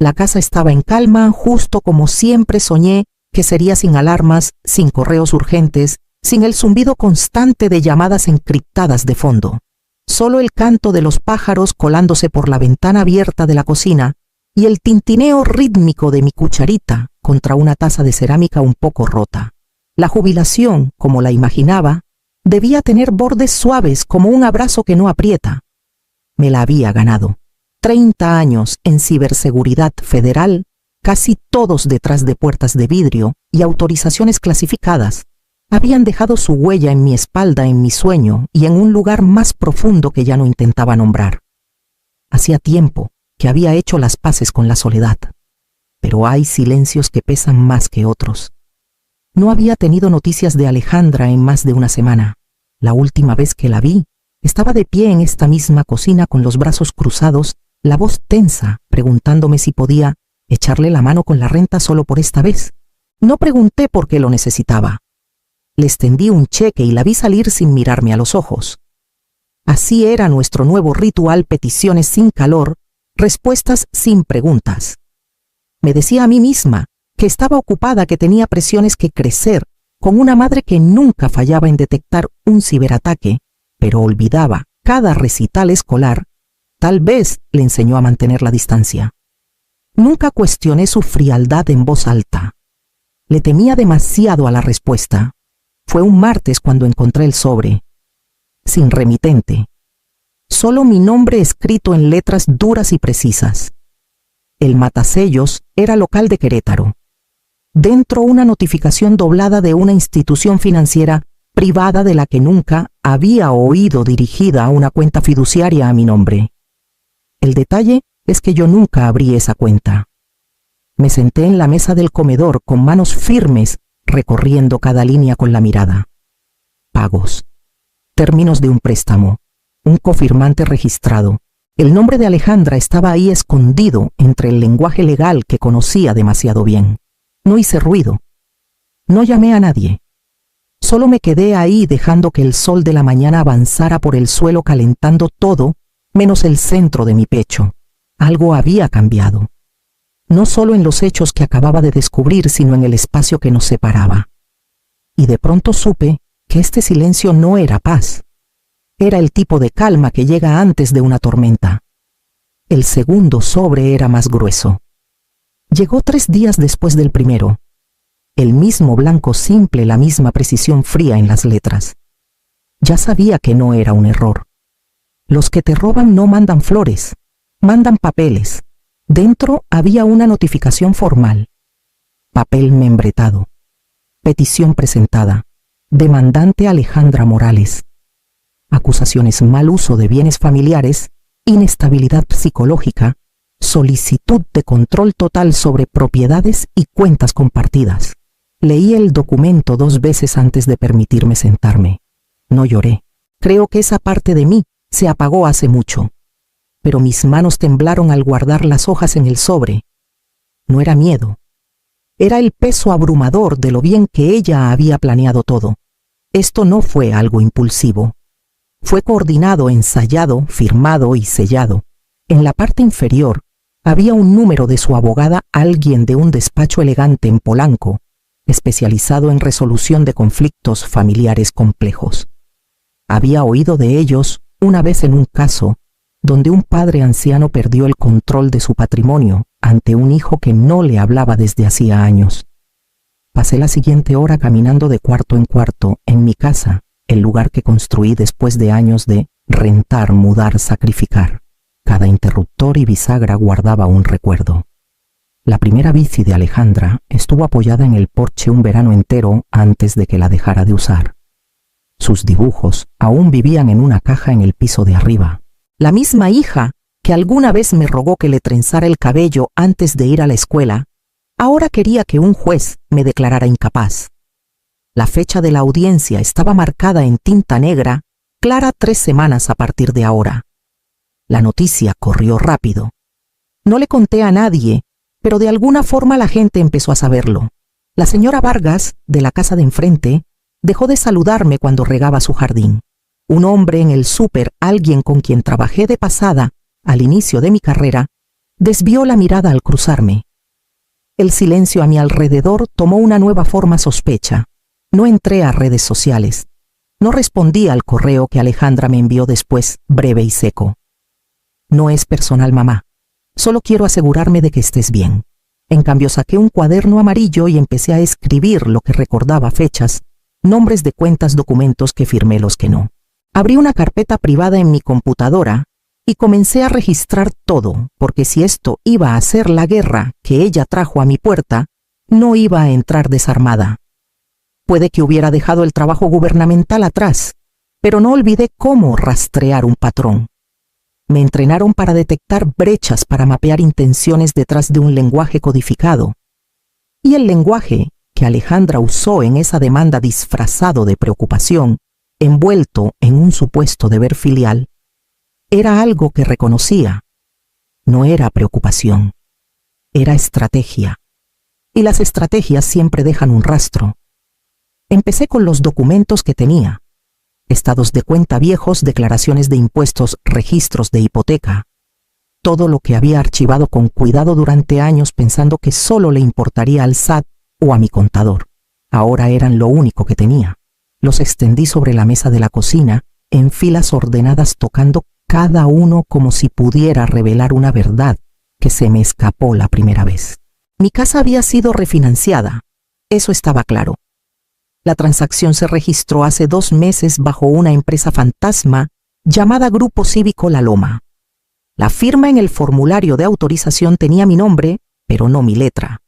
La casa estaba en calma, justo como siempre soñé que sería, sin alarmas, sin correos urgentes, sin el zumbido constante de llamadas encriptadas de fondo. Solo el canto de los pájaros colándose por la ventana abierta de la cocina y el tintineo rítmico de mi cucharita contra una taza de cerámica un poco rota. La jubilación, como la imaginaba, debía tener bordes suaves como un abrazo que no aprieta. Me la había ganado. 30 años en ciberseguridad federal, casi todos detrás de puertas de vidrio y autorizaciones clasificadas, habían dejado su huella en mi espalda, en mi sueño y en un lugar más profundo que ya no intentaba nombrar. Hacía tiempo que había hecho las paces con la soledad, pero hay silencios que pesan más que otros. No había tenido noticias de Alejandra en más de una semana. La última vez que la vi, estaba de pie en esta misma cocina con los brazos cruzados, la voz tensa, preguntándome si podía echarle la mano con la renta solo por esta vez. No pregunté por qué lo necesitaba. Le extendí un cheque y la vi salir sin mirarme a los ojos. Así era nuestro nuevo ritual: peticiones sin calor, respuestas sin preguntas. Me decía a mí misma que estaba ocupada, que tenía presiones que crecer, con una madre que nunca fallaba en detectar un ciberataque, pero olvidaba cada recital escolar. Tal vez le enseñó a mantener la distancia. Nunca cuestioné su frialdad en voz alta. Le temía demasiado a la respuesta. Fue un martes cuando encontré el sobre, sin remitente. Solo mi nombre escrito en letras duras y precisas. El matasellos era local de Querétaro. Dentro una notificación doblada de una institución financiera privada de la que nunca había oído dirigida a una cuenta fiduciaria a mi nombre. El detalle es que yo nunca abrí esa cuenta. Me senté en la mesa del comedor con manos firmes, recorriendo cada línea con la mirada. Pagos. Términos de un préstamo. Un cofirmante registrado. El nombre de Alejandra estaba ahí escondido entre el lenguaje legal que conocía demasiado bien. No hice ruido. No llamé a nadie. Solo me quedé ahí dejando que el sol de la mañana avanzara por el suelo, calentando todo, menos el centro de mi pecho. Algo había cambiado. No solo en los hechos que acababa de descubrir, sino en el espacio que nos separaba. Y de pronto supe que este silencio no era paz. Era el tipo de calma que llega antes de una tormenta. El segundo sobre era más grueso. Llegó 3 días después del primero. El mismo blanco simple, la misma precisión fría en las letras. Ya sabía que no era un error. Los que te roban no mandan flores, mandan papeles. Dentro había una notificación formal. Papel membretado. Petición presentada. Demandante Alejandra Morales. Acusaciones: mal uso de bienes familiares, inestabilidad psicológica, solicitud de control total sobre propiedades y cuentas compartidas. Leí el documento 2 veces antes de permitirme sentarme. No lloré. Creo que esa parte de mí se apagó hace mucho. Pero mis manos temblaron al guardar las hojas en el sobre. No era miedo. Era el peso abrumador de lo bien que ella había planeado todo. Esto no fue algo impulsivo. Fue coordinado, ensayado, firmado y sellado. En la parte inferior había un número de su abogada, alguien de un despacho elegante en Polanco, especializado en resolución de conflictos familiares complejos. Había oído de ellos una vez en un caso donde un padre anciano perdió el control de su patrimonio ante un hijo que no le hablaba desde hacía años. Pasé la siguiente hora caminando de cuarto en cuarto en mi casa, el lugar que construí después de años de rentar, mudar, sacrificar. Cada interruptor y bisagra guardaba un recuerdo. La primera bici de Alejandra estuvo apoyada en el porche un verano entero antes de que la dejara de usar. Sus dibujos aún vivían en una caja en el piso de arriba. La misma hija que alguna vez me rogó que le trenzara el cabello antes de ir a la escuela, ahora quería que un juez me declarara incapaz. La fecha de la audiencia estaba marcada en tinta negra, clara 3 semanas a partir de ahora. La noticia corrió rápido. No le conté a nadie, pero de alguna forma la gente empezó a saberlo. La señora Vargas, de la casa de enfrente, dejó de saludarme cuando regaba su jardín. Un hombre en el súper, alguien con quien trabajé de pasada al inicio de mi carrera, Desvió la mirada al cruzarme. El silencio a mi alrededor tomó una nueva forma sospecha. No entré a redes sociales. No respondí al correo que Alejandra me envió después, breve y seco. No es personal, mamá. Solo quiero asegurarme de que estés bien. En cambio, saqué un cuaderno amarillo y empecé a escribir lo que recordaba: fechas, nombres de cuentas, documentos que firmé, los que no. Abrí una carpeta privada en mi computadora y comencé a registrar todo, porque si esto iba a ser la guerra que ella trajo a mi puerta, no iba a entrar desarmada. Puede que hubiera dejado el trabajo gubernamental atrás, pero no olvidé cómo rastrear un patrón. Me entrenaron para detectar brechas, para mapear intenciones detrás de un lenguaje codificado. Y el lenguaje que Alejandra usó en esa demanda, disfrazado de preocupación, envuelto en un supuesto deber filial, era algo que reconocía. No era preocupación, era estrategia. Y las estrategias siempre dejan un rastro. Empecé con los documentos que tenía: estados de cuenta viejos, declaraciones de impuestos, registros de hipoteca. Todo lo que había archivado con cuidado durante años, pensando que solo le importaría al SAT o a mi contador. Ahora eran lo único que tenía. Los extendí sobre la mesa de la cocina, en filas ordenadas, tocando cada uno como si pudiera revelar una verdad que se me escapó la primera vez. Mi casa había sido refinanciada, eso estaba claro. La transacción se registró hace 2 meses bajo una empresa fantasma llamada Grupo Cívico La Loma. La firma en el formulario de autorización tenía mi nombre, pero no mi letra.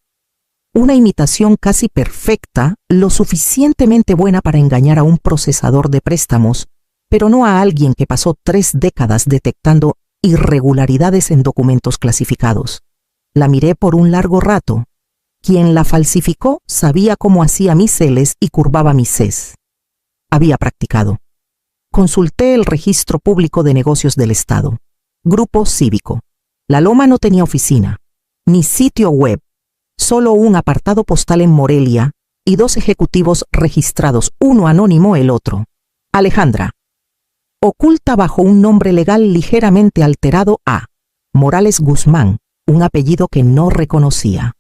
Una imitación casi perfecta, lo suficientemente buena para engañar a un procesador de préstamos, pero no a alguien que pasó 3 décadas detectando irregularidades en documentos clasificados. La miré por un largo rato. Quien la falsificó sabía cómo hacía mis Ls y curvaba mis Cs. Había practicado. Consulté el Registro Público de Negocios del Estado. Grupo Cívico. La Loma no tenía oficina, ni sitio web, solo un apartado postal en Morelia y 2 ejecutivos registrados, uno anónimo, el otro Alejandra. Oculta bajo un nombre legal ligeramente alterado a Morales Guzmán, un apellido que no reconocía.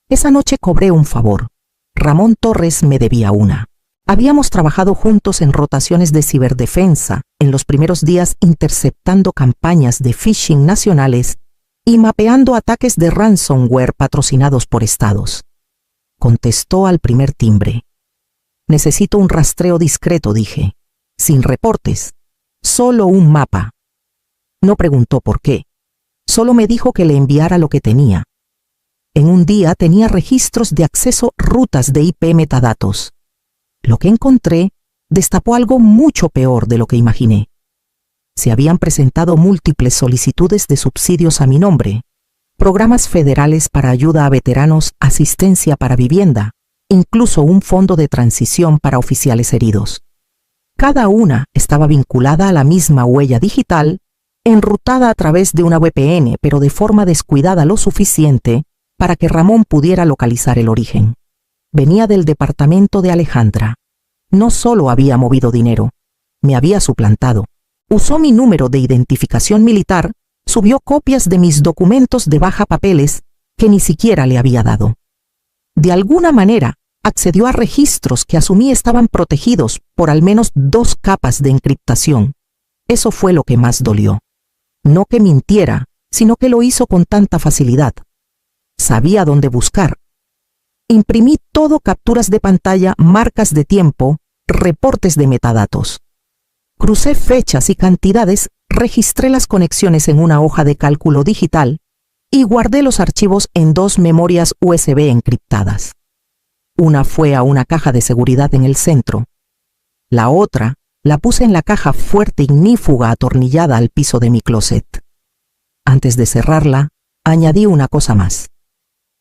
Esa noche cobré un favor. Ramón Torres me debía una. Habíamos trabajado juntos en rotaciones de ciberdefensa, en los primeros días interceptando campañas de phishing nacionales y mapeando ataques de ransomware patrocinados por estados. Contestó al primer timbre. Necesito un rastreo discreto, dije. Sin reportes. Solo un mapa. No preguntó por qué. Solo me dijo que le enviara lo que tenía. En un día tenía registros de acceso, rutas de IP, metadatos. Lo que encontré destapó algo mucho peor de lo que imaginé. Se habían presentado múltiples solicitudes de subsidios a mi nombre, programas federales para ayuda a veteranos, asistencia para vivienda, incluso un fondo de transición para oficiales heridos. Cada una estaba vinculada a la misma huella digital, enrutada a través de una VPN, pero de forma descuidada lo suficiente para que Ramón pudiera localizar el origen. Venía del departamento de Alejandra. No solo había movido dinero, me había suplantado. Usó mi número de identificación militar, subió copias de mis documentos de baja papeles que ni siquiera le había dado. De alguna manera, accedió a registros que asumí estaban protegidos por al menos 2 capas de encriptación. Eso fue lo que más dolió. No que mintiera, sino que lo hizo con tanta facilidad. Sabía dónde buscar. Imprimí todo: capturas de pantalla, marcas de tiempo, reportes de metadatos. Crucé fechas y cantidades, registré las conexiones en una hoja de cálculo digital y guardé los archivos en 2 memorias USB encriptadas. Una fue a una caja de seguridad en el centro. La otra la puse en la caja fuerte ignífuga atornillada al piso de mi closet. Antes de cerrarla, añadí una cosa más.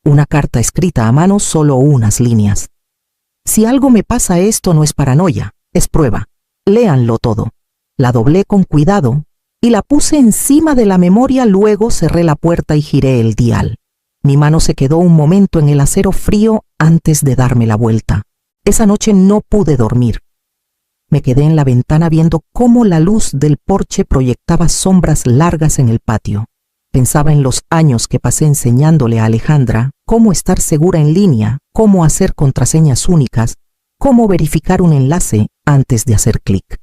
Una carta escrita a mano, solo unas líneas. Si algo me pasa, esto no es paranoia, es prueba. Léanlo todo. La doblé con cuidado y la puse encima de la memoria, luego cerré la puerta y giré el dial. Mi mano se quedó un momento en el acero frío antes de darme la vuelta. Esa noche no pude dormir. Me quedé en la ventana viendo cómo la luz del porche proyectaba sombras largas en el patio. Pensaba en los años que pasé enseñándole a Alejandra cómo estar segura en línea, cómo hacer contraseñas únicas, cómo verificar un enlace antes de hacer clic.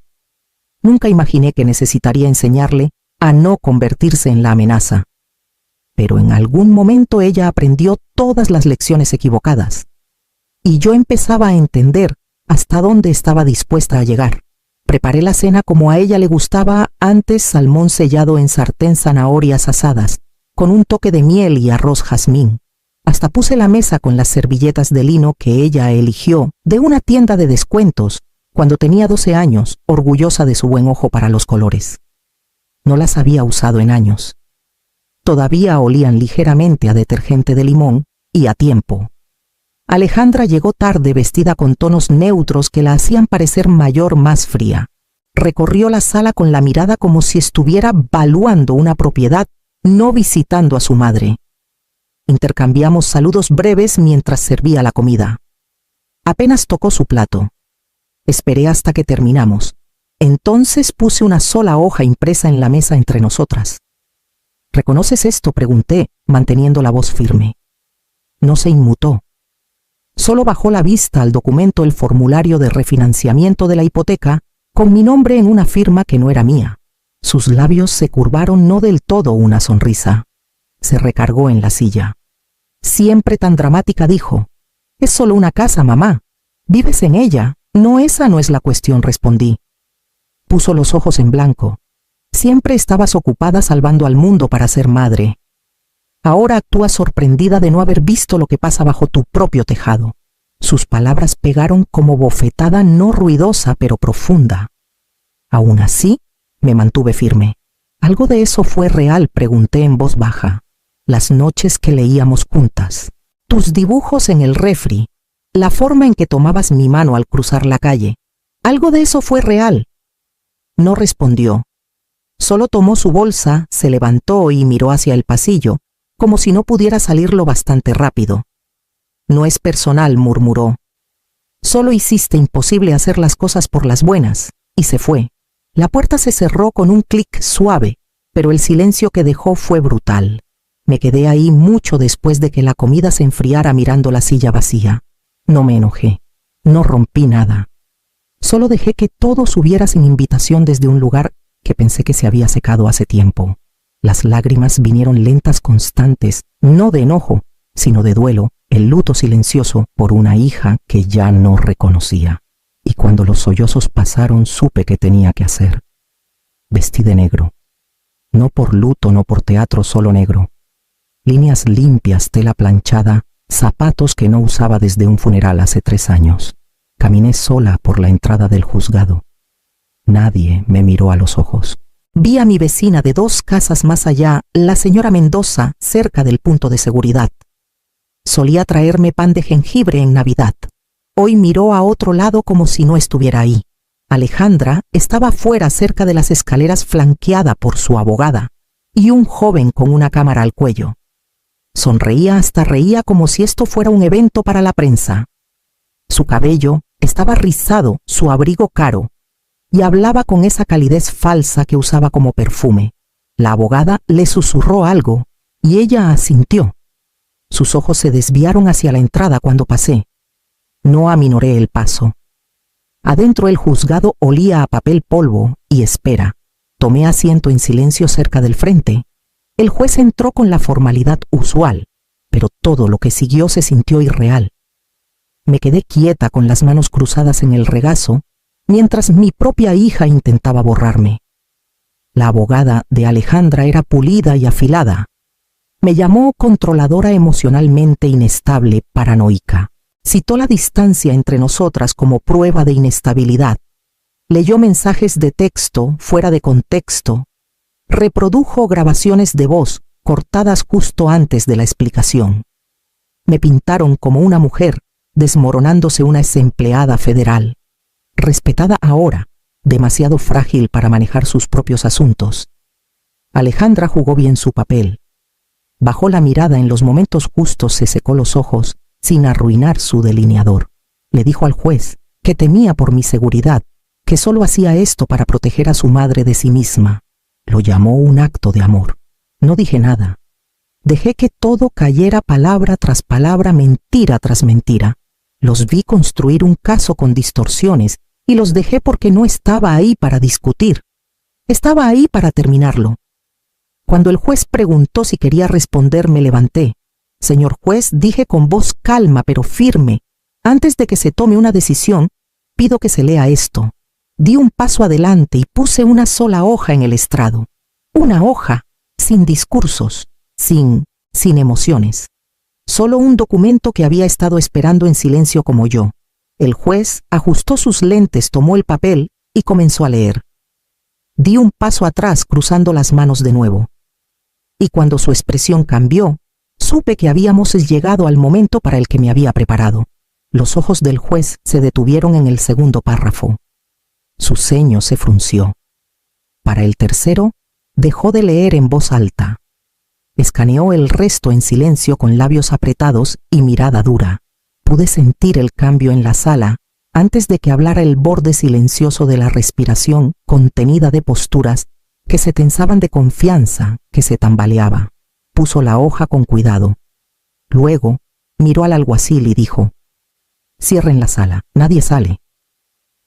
Nunca imaginé que necesitaría enseñarle a no convertirse en la amenaza. Pero en algún momento ella aprendió todas las lecciones equivocadas. Y yo empezaba a entender hasta dónde estaba dispuesta a llegar. Preparé la cena como a ella le gustaba, antes salmón sellado en sartén, zanahorias asadas, con un toque de miel y arroz jazmín. Hasta puse la mesa con las servilletas de lino que ella eligió de una tienda de descuentos cuando tenía 12 años, orgullosa de su buen ojo para los colores. No las había usado en años. Todavía olían ligeramente a detergente de limón y a tiempo. Alejandra llegó tarde, vestida con tonos neutros que la hacían parecer mayor, más fría. Recorrió la sala con la mirada como si estuviera valuando una propiedad, no visitando a su madre. Intercambiamos saludos breves mientras servía la comida. Apenas tocó su plato. Esperé hasta que terminamos. Entonces puse una sola hoja impresa en la mesa entre nosotras. ¿Reconoces esto?, pregunté, manteniendo la voz firme. No se inmutó. Solo bajó la vista al documento, el formulario de refinanciamiento de la hipoteca, con mi nombre en una firma que no era mía. Sus labios se curvaron, no del todo una sonrisa. Se recargó en la silla. Siempre tan dramática, dijo. Es solo una casa, mamá. Vives en ella. No, esa no es la cuestión, respondí. Puso los ojos en blanco. Siempre estabas ocupada salvando al mundo para ser madre. Ahora actúas sorprendida de no haber visto lo que pasa bajo tu propio tejado. Sus palabras pegaron como bofetada, no ruidosa pero profunda. Aún así, me mantuve firme. ¿Algo de eso fue real?, pregunté en voz baja. Las noches que leíamos juntas, tus dibujos en el refri, la forma en que tomabas mi mano al cruzar la calle. ¿Algo de eso fue real? No respondió. Solo tomó su bolsa, se levantó y miró hacia el pasillo, como si no pudiera salirlo bastante rápido. No es personal, murmuró. Solo hiciste imposible hacer las cosas por las buenas, y se fue. La puerta se cerró con un clic suave, pero el silencio que dejó fue brutal. Me quedé ahí mucho después de que la comida se enfriara mirando la silla vacía. No me enojé, no rompí nada. Solo dejé que todo subiera sin invitación desde un lugar que pensé que se había secado hace tiempo. Las lágrimas vinieron lentas, constantes, no de enojo, sino de duelo, el luto silencioso por una hija que ya no reconocía. Y cuando los sollozos pasaron, supe qué tenía que hacer. Vestí de negro. No por luto, no por teatro, solo negro. Líneas limpias, tela planchada, zapatos que no usaba desde un funeral hace 3 años. Caminé sola por la entrada del juzgado. Nadie me miró a los ojos. Vi a mi vecina de 2 casas más allá, la señora Mendoza, cerca del punto de seguridad. Solía traerme pan de jengibre en Navidad. Hoy miró a otro lado como si no estuviera ahí. Alejandra estaba fuera, cerca de las escaleras, flanqueada por su abogada, y un joven con una cámara al cuello. Sonreía, hasta reía como si esto fuera un evento para la prensa. Su cabello estaba rizado, su abrigo caro, y hablaba con esa calidez falsa que usaba como perfume. La abogada le susurró algo, y ella asintió. Sus ojos se desviaron hacia la entrada cuando pasé. No aminoré el paso. Adentro el juzgado olía a papel polvo y espera. Tomé asiento en silencio cerca del frente. El juez entró con la formalidad usual, pero todo lo que siguió se sintió irreal. Me quedé quieta con las manos cruzadas en el regazo, mientras mi propia hija intentaba borrarme. La abogada de Alejandra era pulida y afilada. Me llamó controladora, emocionalmente inestable, paranoica. Citó la distancia entre nosotras como prueba de inestabilidad. Leyó mensajes de texto fuera de contexto. Reprodujo grabaciones de voz cortadas justo antes de la explicación. Me pintaron como una mujer desmoronándose, una exempleada federal. Respetada ahora, demasiado frágil para manejar sus propios asuntos. Alejandra jugó bien su papel. Bajó la mirada en los momentos justos, se secó los ojos, sin arruinar su delineador. Le dijo al juez que temía por mi seguridad, que solo hacía esto para proteger a su madre de sí misma. Lo llamó un acto de amor. No dije nada. Dejé que todo cayera palabra tras palabra, mentira tras mentira. Los vi construir un caso con distorsiones y los dejé porque no estaba ahí para discutir. Estaba ahí para terminarlo. Cuando el juez preguntó si quería responder, me levanté. Señor juez, dije con voz calma pero firme, antes de que se tome una decisión, pido que se lea esto. Di un paso adelante y puse una sola hoja en el estrado. Una hoja, sin discursos, sin emociones. Solo un documento que había estado esperando en silencio como yo. El juez ajustó sus lentes, tomó el papel y comenzó a leer. Di un paso atrás, cruzando las manos de nuevo. Y cuando su expresión cambió, supe que habíamos llegado al momento para el que me había preparado. Los ojos del juez se detuvieron en el segundo párrafo. Su ceño se frunció. Para el tercero, dejó de leer en voz alta. Escaneó el resto en silencio con labios apretados y mirada dura. Pude sentir el cambio en la sala antes de que hablara el borde silencioso de la respiración contenida de posturas que se tensaban de confianza, que se tambaleaba. Puso la hoja con cuidado. Luego miró al alguacil y dijo: «Cierren la sala, nadie sale.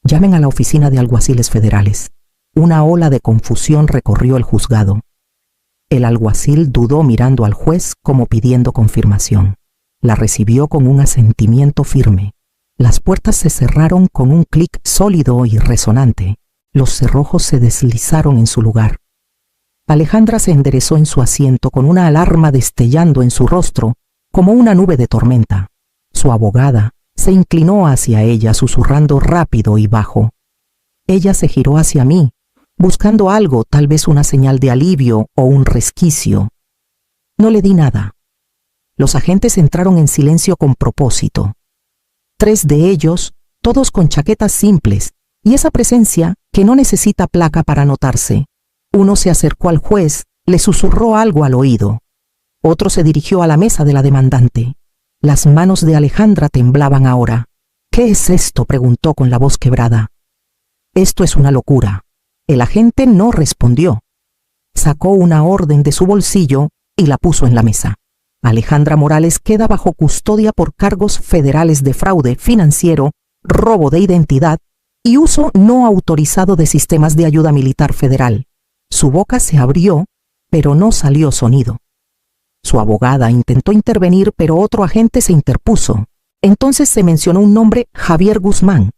Llamen a la oficina de alguaciles federales». Una ola de confusión recorrió el juzgado. El alguacil dudó mirando al juez como pidiendo confirmación. La recibió con un asentimiento firme. Las puertas se cerraron con un clic sólido y resonante. Los cerrojos se deslizaron en su lugar. Alejandra se enderezó en su asiento con una alarma destellando en su rostro como una nube de tormenta. Su abogada se inclinó hacia ella susurrando rápido y bajo. Ella se giró hacia mí, buscando algo, tal vez una señal de alivio o un resquicio. No le di nada. Los agentes entraron en silencio con propósito. 3 de ellos, todos con chaquetas simples, y esa presencia que no necesita placa para notarse. Uno se acercó al juez, le susurró algo al oído. Otro se dirigió a la mesa de la demandante. Las manos de Alejandra temblaban ahora. «¿Qué es esto?», preguntó con la voz quebrada. «Esto es una locura». El agente no respondió. Sacó una orden de su bolsillo y la puso en la mesa. Alejandra Morales queda bajo custodia por cargos federales de fraude financiero, robo de identidad y uso no autorizado de sistemas de ayuda militar federal. Su boca se abrió, pero no salió sonido. Su abogada intentó intervenir, pero otro agente se interpuso. Entonces se mencionó un nombre: Javier Guzmán.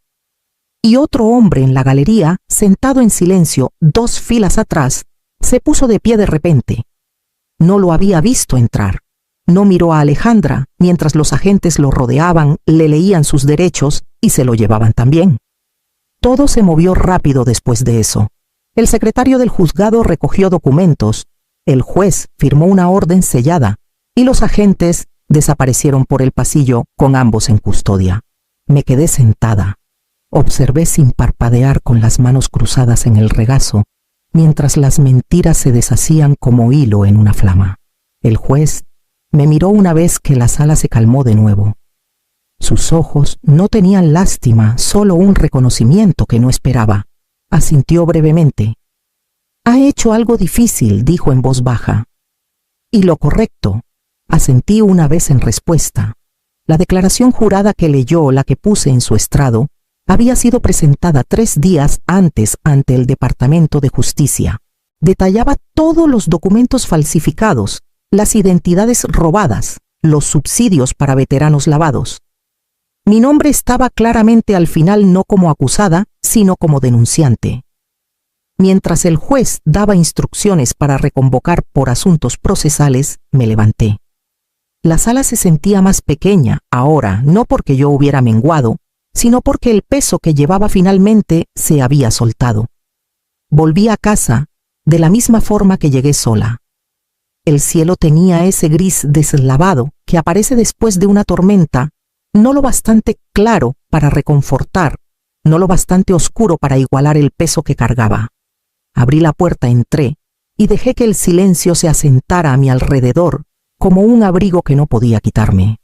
Y otro hombre en la galería, sentado en silencio 2 filas atrás, se puso de pie de repente. No lo había visto entrar. No miró a Alejandra mientras los agentes lo rodeaban, le leían sus derechos y se lo llevaban también. Todo se movió rápido después de eso. El secretario del juzgado recogió documentos, el juez firmó una orden sellada y los agentes desaparecieron por el pasillo con ambos en custodia. Me quedé sentada. Observé sin parpadear con las manos cruzadas en el regazo, mientras las mentiras se deshacían como hilo en una flama. El juez me miró una vez que la sala se calmó de nuevo. Sus ojos no tenían lástima, solo un reconocimiento que no esperaba. Asintió brevemente. «Ha hecho algo difícil», dijo en voz baja. «Y lo correcto», asentí una vez en respuesta. La declaración jurada que leyó, la que puse en su estrado, había sido presentada 3 días antes ante el Departamento de Justicia. Detallaba todos los documentos falsificados, las identidades robadas, los subsidios para veteranos lavados. Mi nombre estaba claramente al final, no como acusada, sino como denunciante. Mientras el juez daba instrucciones para reconvocar por asuntos procesales, me levanté. La sala se sentía más pequeña ahora, no porque yo hubiera menguado, sino porque el peso que llevaba finalmente se había soltado. Volví a casa de la misma forma que llegué sola. El cielo tenía ese gris deslavado que aparece después de una tormenta, no lo bastante claro para reconfortar, no lo bastante oscuro para igualar el peso que cargaba. Abrí la puerta, entré y dejé que el silencio se asentara a mi alrededor como un abrigo que no podía quitarme.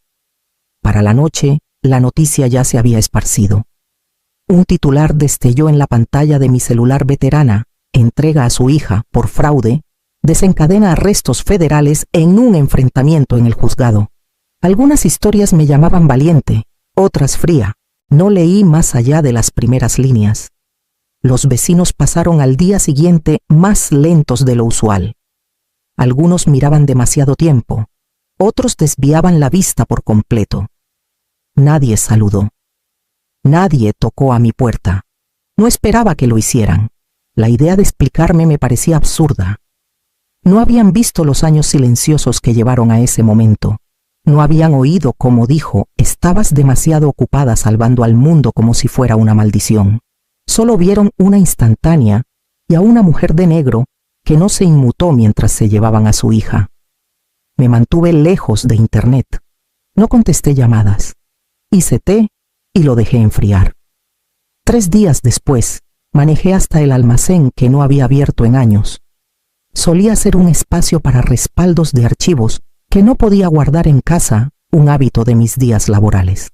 Para la noche, la noticia ya se había esparcido. Un titular destelló en la pantalla de mi celular: veterana entrega a su hija por fraude desencadena arrestos federales en un enfrentamiento en el juzgado. Algunas historias me llamaban valiente, otras fría. No leí más allá de las primeras líneas. Los vecinos pasaron al día siguiente más lentos de lo usual. Algunos miraban demasiado tiempo, otros desviaban la vista por completo. Nadie saludó. Nadie tocó a mi puerta. No esperaba que lo hicieran. La idea de explicarme me parecía absurda. No habían visto los años silenciosos que llevaron a ese momento. No habían oído cómo dijo: estabas demasiado ocupada salvando al mundo como si fuera una maldición. Solo vieron una instantánea y a una mujer de negro que no se inmutó mientras se llevaban a su hija. Me mantuve lejos de internet. No contesté llamadas. Hice té y lo dejé enfriar. 3 días después, manejé hasta el almacén que no había abierto en años. Solía ser un espacio para respaldos de archivos que no podía guardar en casa, un hábito de mis días laborales.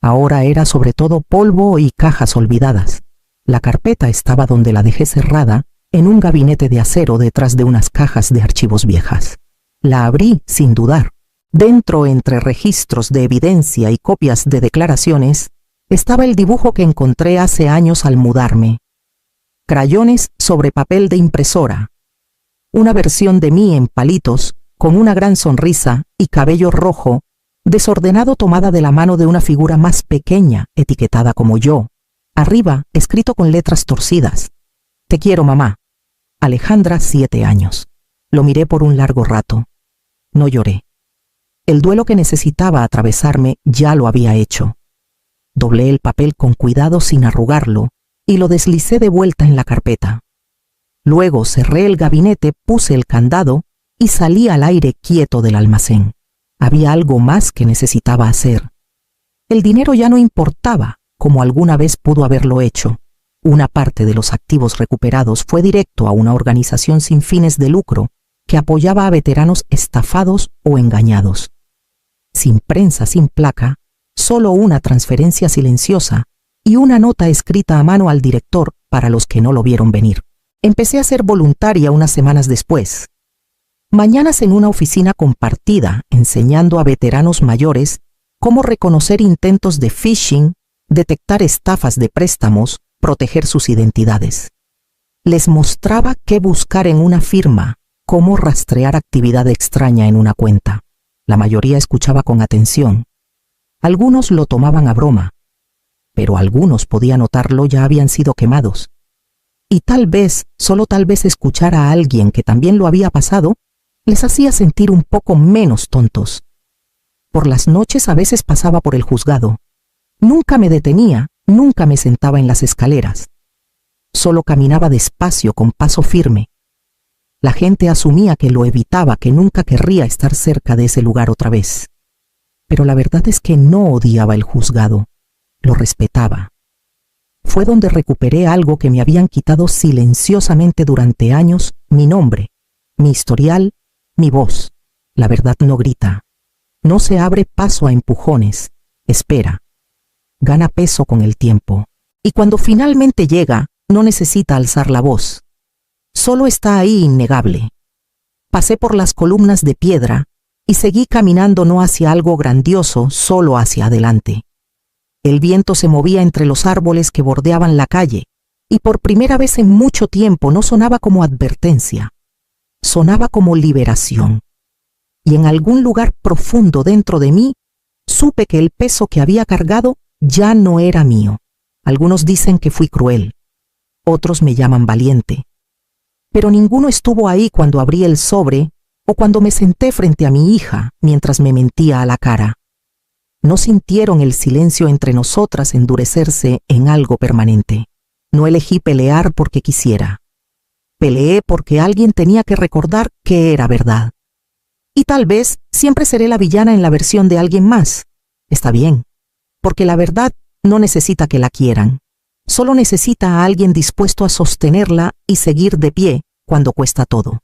Ahora era sobre todo polvo y cajas olvidadas. La carpeta estaba donde la dejé cerrada, en un gabinete de acero detrás de unas cajas de archivos viejas. La abrí sin dudar. Dentro, entre registros de evidencia y copias de declaraciones, estaba el dibujo que encontré hace años al mudarme. Crayones sobre papel de impresora. Una versión de mí en palitos, con una gran sonrisa y cabello rojo, desordenado, tomada de la mano de una figura más pequeña, etiquetada como yo. Arriba, escrito con letras torcidas: te quiero, mamá. Alejandra, 7 años. Lo miré por un largo rato. No lloré. El duelo que necesitaba atravesarme ya lo había hecho. Doblé el papel con cuidado sin arrugarlo y lo deslicé de vuelta en la carpeta. Luego cerré el gabinete, puse el candado y salí al aire quieto del almacén. Había algo más que necesitaba hacer. El dinero ya no importaba, como alguna vez pudo haberlo hecho. Una parte de los activos recuperados fue directo a una organización sin fines de lucro que apoyaba a veteranos estafados o engañados. Sin prensa, sin placa, solo una transferencia silenciosa y una nota escrita a mano al director para los que no lo vieron venir. Empecé a ser voluntaria unas semanas después. Mañanas en una oficina compartida, enseñando a veteranos mayores cómo reconocer intentos de phishing, detectar estafas de préstamos, proteger sus identidades. Les mostraba qué buscar en una firma, cómo rastrear actividad extraña en una cuenta. La mayoría escuchaba con atención. Algunos lo tomaban a broma, pero algunos, podía notarlo, ya habían sido quemados. Y tal vez, solo tal vez, escuchar a alguien que también lo había pasado les hacía sentir un poco menos tontos. Por las noches a veces pasaba por el juzgado. Nunca me detenía, nunca me sentaba en las escaleras. Solo caminaba despacio, con paso firme. La gente asumía que lo evitaba, que nunca querría estar cerca de ese lugar otra vez. Pero la verdad es que no odiaba el juzgado, lo respetaba. Fue donde recuperé algo que me habían quitado silenciosamente durante años: mi nombre, mi historial, mi voz. La verdad no grita, no se abre paso a empujones, espera. Gana peso con el tiempo, y cuando finalmente llega, no necesita alzar la voz. Solo está ahí, innegable. Pasé por las columnas de piedra y seguí caminando, no hacia algo grandioso, solo hacia adelante. El viento se movía entre los árboles que bordeaban la calle, y por primera vez en mucho tiempo no sonaba como advertencia, sonaba como liberación. Y en algún lugar profundo dentro de mí, supe que el peso que había cargado ya no era mío. Algunos dicen que fui cruel, otros me llaman valiente, pero ninguno estuvo ahí cuando abrí el sobre o cuando me senté frente a mi hija mientras me mentía a la cara. No sintieron el silencio entre nosotras endurecerse en algo permanente. No elegí pelear porque quisiera. Peleé porque alguien tenía que recordar que era verdad. Y tal vez siempre seré la villana en la versión de alguien más. Está bien, porque la verdad no necesita que la quieran. Solo necesita a alguien dispuesto a sostenerla y seguir de pie cuando cuesta todo.